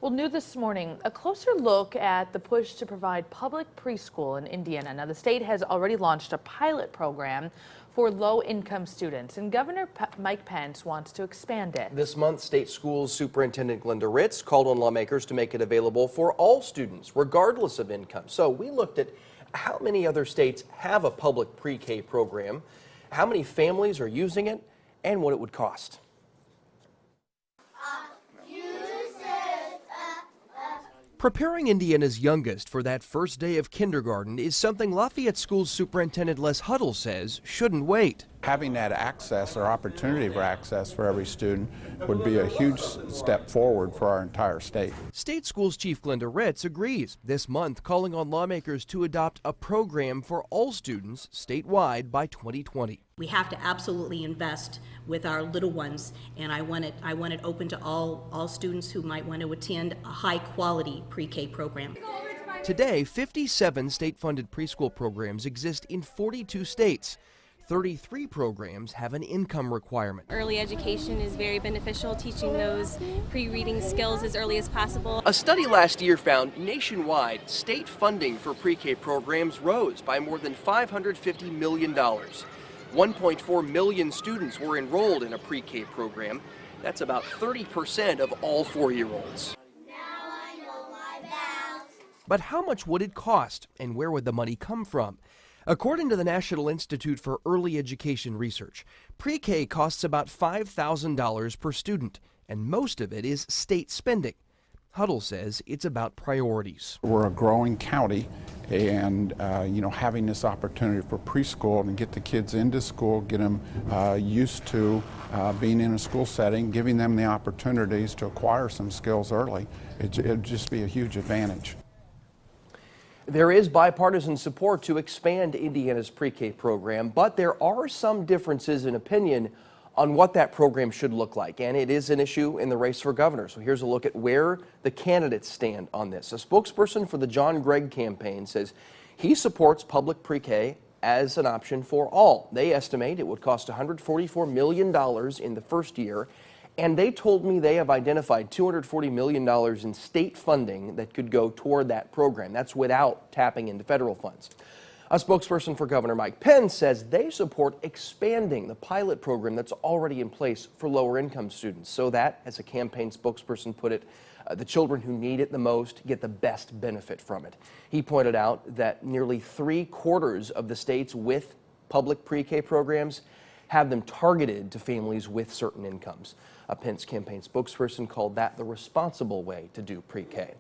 Well, new this morning, a closer look at the push to provide public preschool in Indiana. Now, the state has already launched a pilot program for low-income students, and Governor Mike Pence wants to expand it. This month, State Schools Superintendent Glenda Ritz called on lawmakers to make it available for all students, regardless of income. So we looked at how many other states have a public pre-K program, how many families are using it, and what it would cost. Preparing Indiana's youngest for that first day of kindergarten is something Lafayette Schools Superintendent Les Huddle says shouldn't wait. Having that access or opportunity for access for every student would be a huge step forward for our entire state. State Schools Chief Glenda Ritz agrees this month, calling on lawmakers to adopt a program for all students statewide by 2020. We have to absolutely invest with our little ones, and I want it open to all students who might want to attend a high-quality pre-K program. Today, 57 state-funded preschool programs exist in 42 states. 33 programs have an income requirement. Early education is very beneficial, teaching those pre-reading skills as early as possible. A study last year found nationwide state funding for pre-K programs rose by more than $550 million. 1.4 million students were enrolled in a pre-K program. That's about 30% of all 4-year-olds. But how much would it cost, and where would the money come from? According to the National Institute for Early Education Research, pre-K costs about $5,000 per student, and most of it is state spending. Huddle says it's about priorities. We're a growing county, and having this opportunity for preschool and get the kids into school, get them used to being in a school setting, giving them the opportunities to acquire some skills early, it'd just be a huge advantage. There is bipartisan support to expand Indiana's pre-K program, but there are some differences in opinion on what that program should look like, and it is an issue in the race for governor. So here's a look at where the candidates stand on this. A spokesperson for the John Gregg campaign says he supports public pre-K as an option for all. They estimate it would cost $144 million in the first year, and they told me they have identified $240 million in state funding that could go toward that program. That's without tapping into federal funds. A spokesperson for Governor Mike Pence says they support expanding the pilot program that's already in place for lower income students so that, as a campaign spokesperson put it, the children who need it the most get the best benefit from it. He pointed out that nearly 3/4 of the states with public pre-K programs have them targeted to families with certain incomes. A Pence campaign spokesperson called that the responsible way to do pre-K.